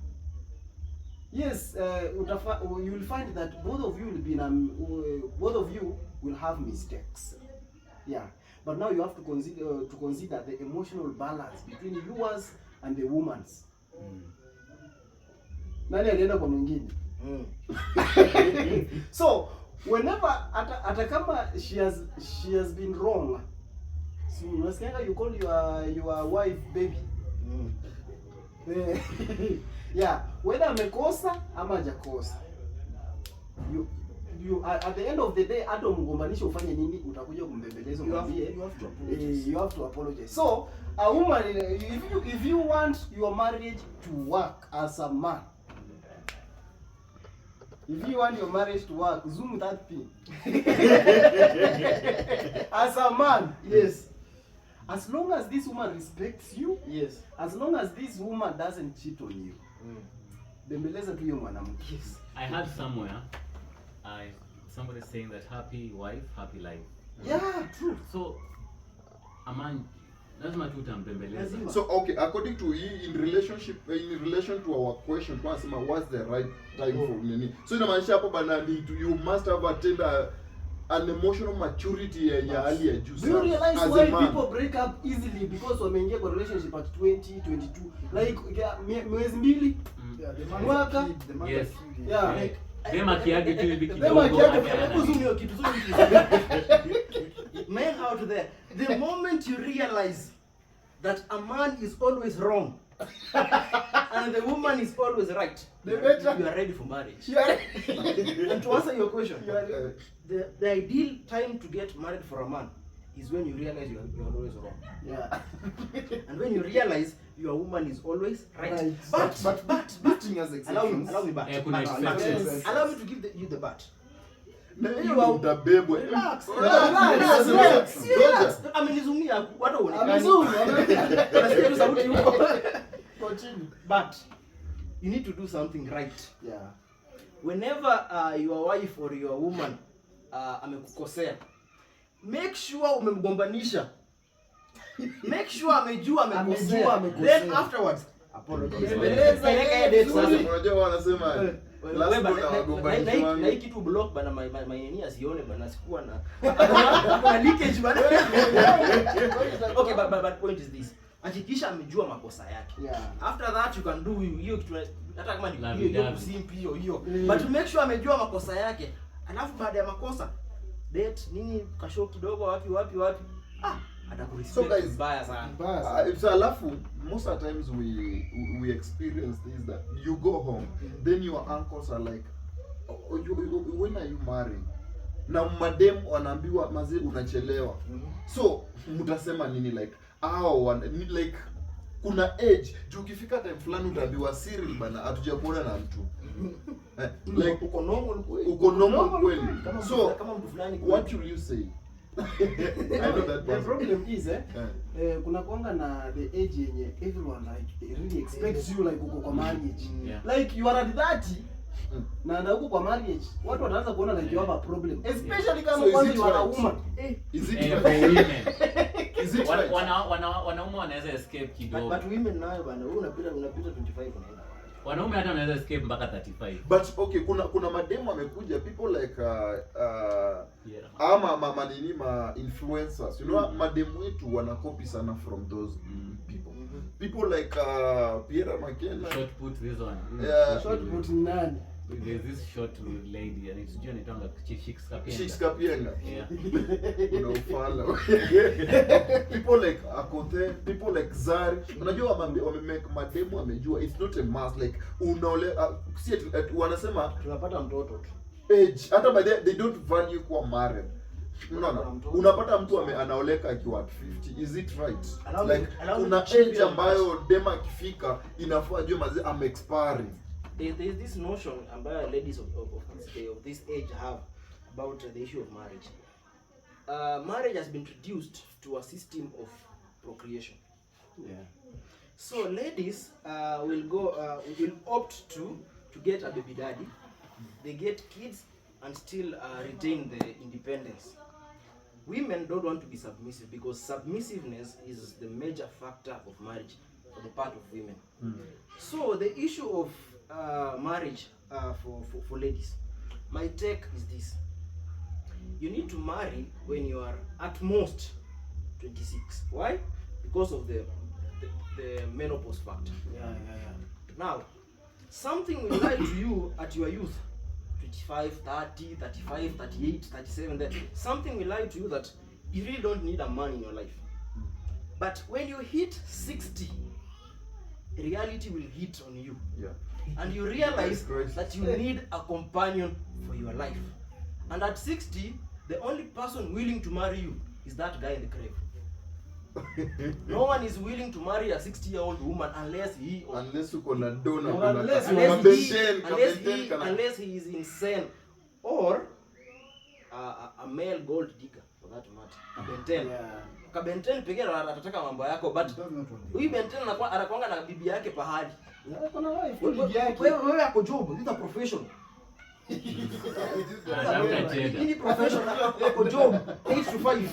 yes, you will find that both of you will be both of you will have mistakes. Yeah. But now you have to consider the emotional balance between yours and the woman's. Nani alienda kwa mwingine? So whenever hata kama she has been wrong, so unasikia you call your wife baby. Yeah, whether amekosa ama hajakosa, you at the end of the day, hata mgombanisho ufanye nini, utakuja kumbembeleza mwambie you have to apologize. So a woman, if you want your marriage to work as a man, if you want your marriage to work, zoom that thing. As a man, yes. As long as this woman respects you, Yes. as long as this woman doesn't cheat on you, bembeleza tu hiyo mwanamke. I heard somewhere, somebody saying that happy wife, happy life. Yeah, true. So, a man, lazima tu utambembeleza. Lazima. So okay, according to in relation to our question, tunasema what's the right time for nini? So inamaanisha hapo bana you must have attained an emotional maturity ya hali ya juu Do you realize as why a man. people break up easily? Because wameingia kwa relationship at 20, 22. Like mwezi mbili. yeah, the man Mwaka. is a kid, the man Yes. is a kid. Yeah. Like, dem akiage tu hivi Dem kidogo. akiage, anaenda. Hebu zoom hiyo kitu, zoom hiyo kitu. Men out there, the moment you realize that a man is always wrong and the woman is always right, The better- you are ready for marriage. Yeah. And to answer your question, Yeah. the ideal time to get married for a man is when you realize you are always wrong, Yeah. and when you realize your woman is always right. Right. But Acting as allow exceptions. me back. Kuna exceptions. Yes. Allow me to give you the but. Na hiyo utabebwa. Relax. Relax, relax. Relax. Amenizumia watu waonekani. Amezuri. Unasikia tu sauti huko. Continue. But you need to do something right. Yeah. Whenever your wife or your woman amekukosea, make sure umemgombanisha. Make sure amejua amekosea. amekosea. Then afterwards Apologize. Peleka yeye date sasa. Unajua wanasema last Wewe, one wagombanisha wangu. na hii kitu block bana, my nini asione bana, sikuwa na kuna leakage bana. Okay, but point is this. Hakikisha amejua makosa yake. Yeah. After that you can do hiyo kitu, hata kama ni Lavi hiyo davi. kusimpi hiyo. Mm. But make sure amejua makosa yake. Alafu baada ya makosa date nini kashow kidogo wapi. So Atakurespect guys, vibaya sana. Basi. So alafu most of the times we experience this that you go home, then your uncles are like, when are you marrying? Na madem wanaambiwa mazee unachelewa. So mtasema nini like like kuna age juu ukifika time fulani utaambiwa Cyril bana hatujakuona na mtu. Like Uko normal kweli. uko normal kweli. Kama So kama mtu fulani what will you say? I know that The person. problem is Yeah. kuna kuanga na the age yenye everyone like really expects you like uko kwa marriage. Yeah. Like you are at 30 na huko kwa marriage watu wataanza kuona like you have a problem, especially kama So is kwanza it you are a right? woman. Is it For right? women. Is it right? Wanaume wanaweza escape kidogo. But women nayo bana, wewe unapita 25 unaenda wapi? wanaume hata wanaweza escape mpaka 35. But okay, kuna mademo amekuja, people like ama nini ma influencers, you know, mademo wetu wana copy sana from those people. People like Pierre Makena. Short put this one. Yeah. Short put nani? There's this short lady and it's John Itonga Chicks Kapienga. Yeah. Unaufala. People like Akote, people like Zari. Unajua wamemake mademo amejua it's not a must like unaole see wanasema Tunapata mtoto tu. age hata by they don't value kuwa married. Unaona? Unapata mtu anaoleka akiwa at 50. Is it right? Like kuna age ambayo dema akifika inafaa ajue mazi am expiring. There's this notion ambayo ladies of this age have about the issue of marriage. Marriage has been reduced to a system of procreation. Yeah. So ladies will opt to get a baby daddy. They get kids and still retain the independence. Women don't want to be submissive because submissiveness is the major factor of marriage for the part of women. So the issue of marriage for ladies, my take is this: you need to marry when you are at most 26. Why? Because of the menopause factor. Yeah. Now, something will lie to you at your youth, 25, 30, 35, 38, 37, then something will lie to you that you really don't need a man in your life. But when you hit 60, reality will hit on you. Yeah. And you realize that you need a companion for your life. And at 60, the only person willing to marry you is that guy in the grave. No one is willing to marry a 60-year-old woman unless he uko na dona unless he is insane or a male gold digger for that matter. Benten. Kabenten pekee atataka mambo yako, but huyu Benten anakuanga na bibi yake pahali. Kuna wife bibi yake. Wewe yako job, this is a profession. Any profession ako job 8 to 5.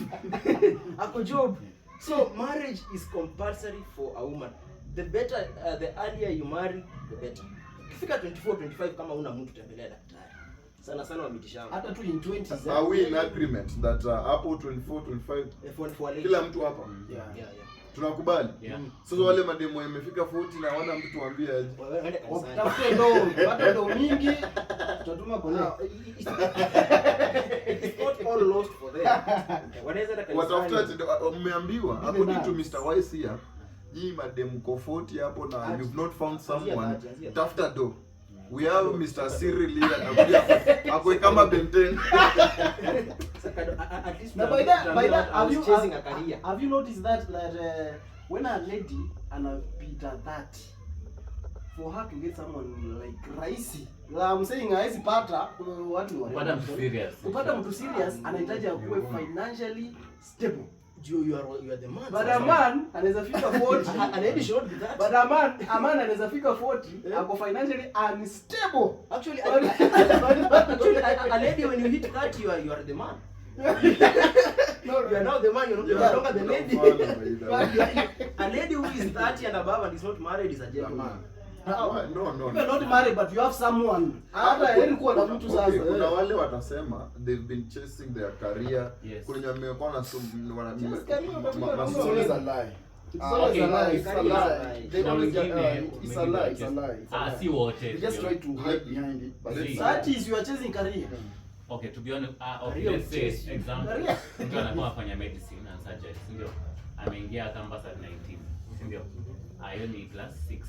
Ako job. So marriage is compulsory for a woman. The better, the earlier you marry, the better. Ukifika 24, 25 kama una mtu tembelea daktari. Sana wamitishana. Hata tu in 20s. Are we in agreement that Apple 24, 25 kila mtu hapa? Yeah. Tunakubali? Yeah. Sasa wale mademo yamefika 40 na wana mtu tuambie aje. Tafute ndo mingi tutatuma kwa It's not all lost for them. Watafuta mmeambiwa according to Mr. Wise here, hii madem ko 40 hapo na you've not found someone, tafuta do. We have Mr. Cyril here anakuja hapo kama Benten. At least now by that have you chasing a career. Have you noticed that when a lady anapita 30, for her to get someone like rahisi, I'm saying rahisi pata watu Kupata mtu serious. Kupata mtu serious anahitaji akuwe financially stable. You are the man. But a man anaweza fika 40. A lady should be that. But a man anaweza fika 40 ako financially unstable. Actually, a lady when you hit 30 you are the man. No, you are now the man. You are no longer the lady. A lady who is 30 and above and is not married is a gentleman. No. You are not married but you have someone. Hata yeye kuwa na mtu sasa. Kuna wale watasema they've been chasing their career. Yes. Kwenye wamekuwa na It's always a lie. It's always Okay. a lie. It's a lie. They Kuna always wengine it's a lie. It's a lie. It's a lie. si wote. They just try to hide behind it. But it's a That lie. is you are chasing career. Okay, to be honest, Career let's say chase. example, Career. mtu anakuwa afanya medicine and surgery, si ndio? Ameingia campus at 19, si ndio? Hiyo ni class 6.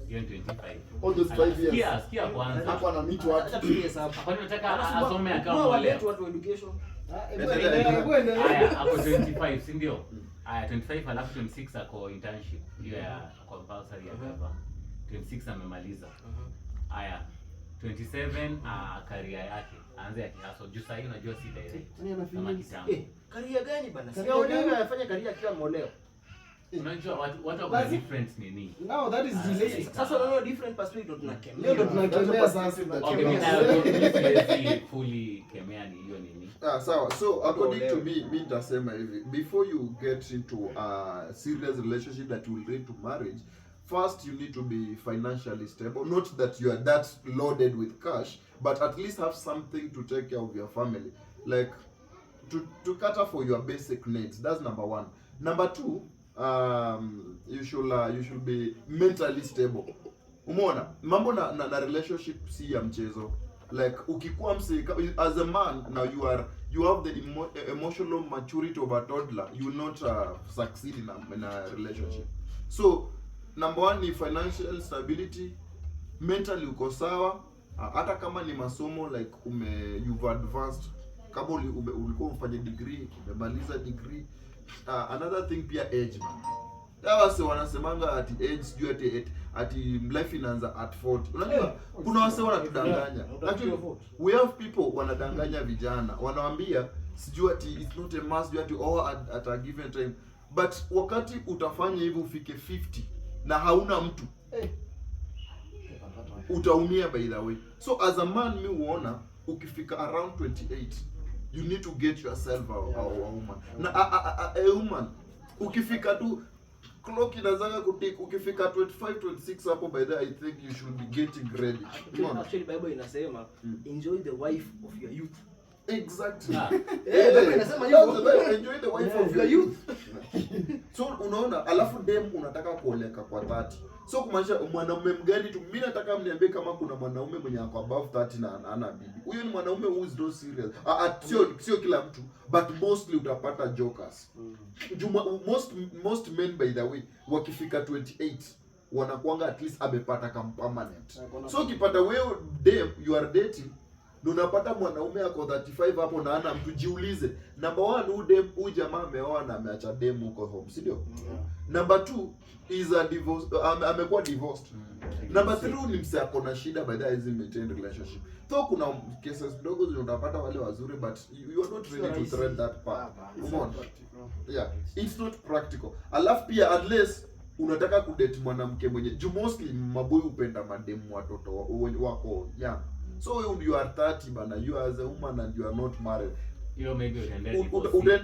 Hiyo ni 25. All those 5 years. Sikia kwanza. Hapo ana meet watu. Hata 3 years hapo. Kwani unataka asome akawa Wale mwalimu? watu wa education. Haya, hapo 25, si ndio? Haya 25 alafu 26 ako internship. Hiyo ya compulsory ya cover. 26 amemaliza. Haya 27 career yake. Aanze ya kihaso. Juu sasa unajua si direct. Kama kitambo. Career gani bana? Career Sio gani? wewe anafanya career akiwa moleo. Unajua watu wako different nini? Now that is related. Sasa unaona different perspective tunakemea. Leo ndo tunakemea sasa. Okay, mimi na fully kemea ni hiyo nini? Sawa. So according to me nitasema hivi, before you get into a serious relationship that will lead to marriage, first you need to be financially stable. Not that you are that loaded with cash, but at least have something to take care of your family, like to cater for your basic needs. That's number one. Number two, you should be mentally stable. Umeona mambo na relationship si ya mchezo. Like ukikuwa mse, as a man now, you have the emotional maturity of a toddler, you will not succeed in a relationship. So number one ni financial stability, mentally uko sawa, hata kama ni masomo, like you've advanced, kama ulikuwa umefanya degree, umemaliza degree. Another thing pia age, man. Wase wanasemanga ati age sijui ati life inaanza at 40. Unajua kuna wase wanatudanganya. Actually we have people wanadanganya vijana. Wanawaambia sijui ati it's not a must, sijui ati at a given time. But wakati utafanya hivyo ufike 50 na hauna mtu, utaumia by the way. So as a man, mi huona ukifika around 28 you need to get yourself a woman. Na a woman ukifika tu clock inaanza kutik, ukifika 25 26 hapo, by the I think you should be getting ready. Actually Bible inasema enjoy the wife of your youth. Exactly. Bible inasema hivyo, enjoy the wife of your youth. So unaona, alafu dem unataka kuoleka kwa 30. So kumaanisha mwanaume mgani tu, mimi nataka mniambie kama kuna mwanaume mwenye ako above 30 na ana bibi. Huyo ni mwanaume who is not serious. Sio kila mtu, but mostly utapata jokers. Most men by the way wakifika 28 wanakuanga at least amepata permanent. So ukipata wewe dem you are dating, unapata mwanaume ako 35 hapo na ana mtu, jiulize, number 1 huyu jamaa ameoa na ameacha dem huko home, si ndio? Number 2 is a divorce, amekuwa divorced. Number 3 ni mse ako na shida by the way, maintain relationship. So kuna cases ndogo unapata wale wazuri, but you are not ready to tread that path. Come on. Yeah, it's not practical. Alafu pia unless unataka kudate mwanamke mwenye mostly maboy upenda mademu watoto wako young. So you are 30 bana, you are as a woman and you are not married. You maybe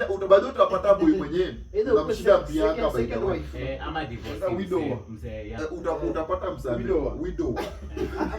utabado utapata boy mwenyewe unamshida miaka by the way. Ama divorce mzee, utapata mzee widow.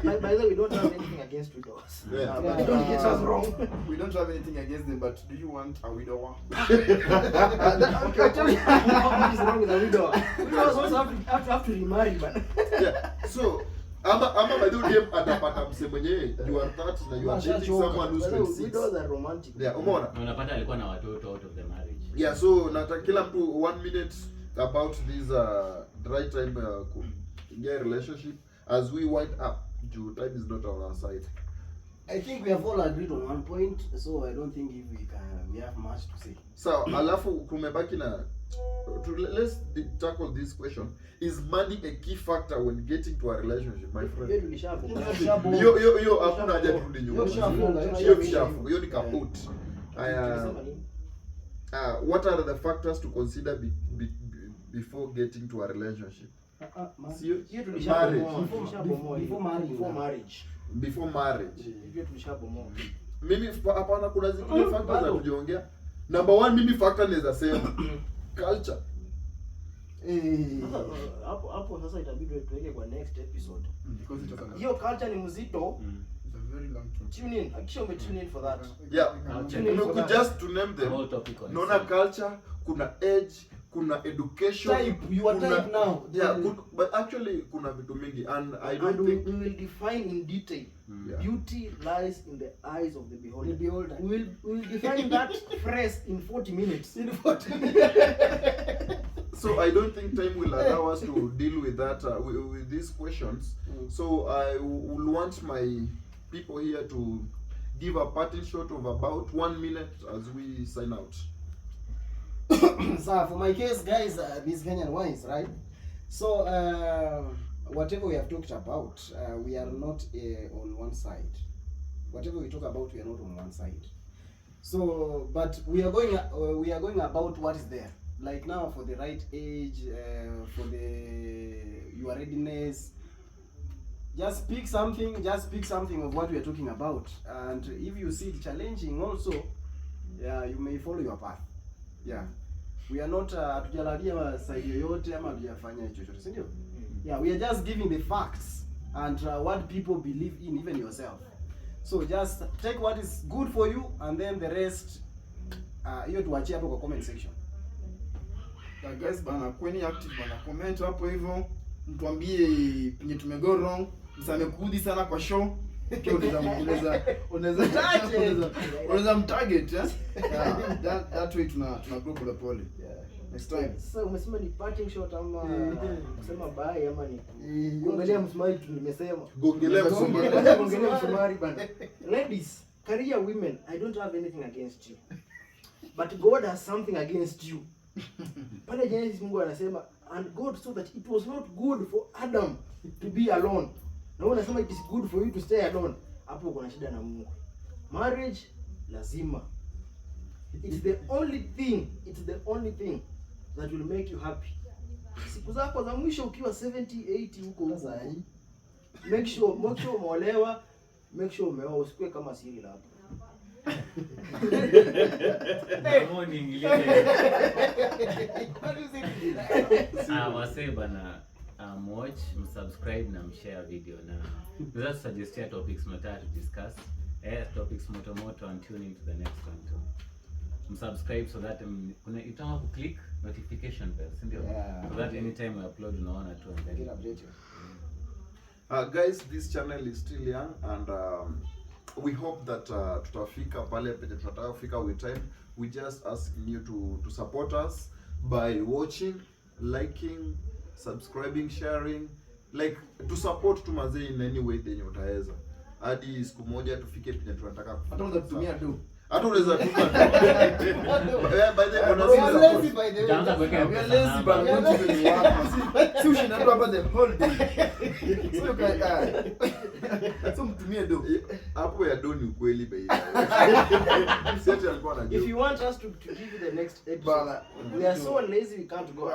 By the way, we don't have anything against widows. Yeah. Don't get us wrong. We don't have anything against them, but do you want a widower? Okay, tell me what is wrong with a widower. Widows also have to remarry, man. Yeah. So ama by the way atapata mse mwenyewe you are 30 na you are dating someone who's 26. Widows are romantic. Yeah, umeona? Unapata alikuwa na watoto out of the marriage. Yeah, so nataka kila mtu 1 minute about this right time get relationship as we wind up. Time is not on our side. I think we have all agreed on one point, so I don't think if we have much to say. So alafu kumebaki na let's tackle this question. Is money a key factor when getting to a relationship, my friend? Yo hakuna haja turudi nyuma. Yo ni kaput. What are the factors to consider before getting to a relationship? Before marriage. Mimi hapana, kuna zingine factors za kujiongea. Number 1 mimi factor naweza sema culture. Hapo sasa itabidi tuweke kwa next episode. Because hiyo culture ni mzito. It's a very long term. Tune in. Actually we tune in for that. Yeah. Just to name them. Naona culture, kuna age, kuna education, type, your type now. Yeah, but actually kuna vitu mingi and I don't think we will define in detail. Yeah. Beauty lies in the eyes of the beholder. We will define that phrase in 40 minutes. So I don't think time will allow us to deal with that with these questions. So I will want my people here to give a parting shot of about 1 minute as we sign out. So for my case, guys, these Kenyan wines, right? So whatever we have talked about, we are not on one side. Whatever we talk about, we are not on one side. So, but we are going about what is there. Like now, for the right age, for your readiness. Just pick something of what we are talking about. And if you see it challenging, also, yeah, you may follow your path. Yeah. We are not hatujalalia side yoyote ama hatujafanya chochote, si ndio? Yeah, we are just giving the facts and what people believe in, even yourself. So just take what is good for you and then the rest hiyo tuachie hapo kwa comment section. Yeah, guys bana, kweni active bana, comment hapo hivyo, mtuambie penye tumego wrong, msamekudi sana kwa show. Pia unaweza mtarget, yeah? Yeah, that way tuna grow pole pole. Yeah. Next time. Sasa umesema ni parting shot ama kusema bye ama ni kuongelea msumari tu nimesema. Gongelea msumari. Kuongelea msumari bana. Ladies, career women, I don't have anything against you. But God has something against you. Pale Genesis Mungu anasema and God saw that it was not good for Adam to be alone. Na wewe unasema it is good for you to stay alone. Hapo kuna shida na Mungu. Marriage lazima. It's the only thing that will make you happy. Siku zako za mwisho ukiwa 70, 80 huko huko. Make sure umeolewa, make sure umeoa, usikue kama siri hapo. Wase bana, watch, subscribe na mshare video na unaweza suggestia topics mnataka to discuss. Topics moto and tune into the next one too. Subscribe so that kuna itama ku click notification bell, ndio? So that anytime we upload unaona tu and then Get updated. Guys, this channel is still young and we hope that tutafika pale penye tunataka kufika with time. We just asking you to support us by watching, liking, subscribing, sharing, like to support tu mazee in any way yenye utaweza. Hadi siku moja tufike penye tunataka kufika. Hata unaweza kutumia do. Hata unaweza tuma. By the way, We are lazy by the way. Utaanza kuweka We are lazy but we want to be happy. Si ushinda tu hapa the whole day. So so mtumie do. hapo ya doni ukweli bei. Sasa alikuwa anajua. If you want us to give you the next episode, we are so lazy we can't go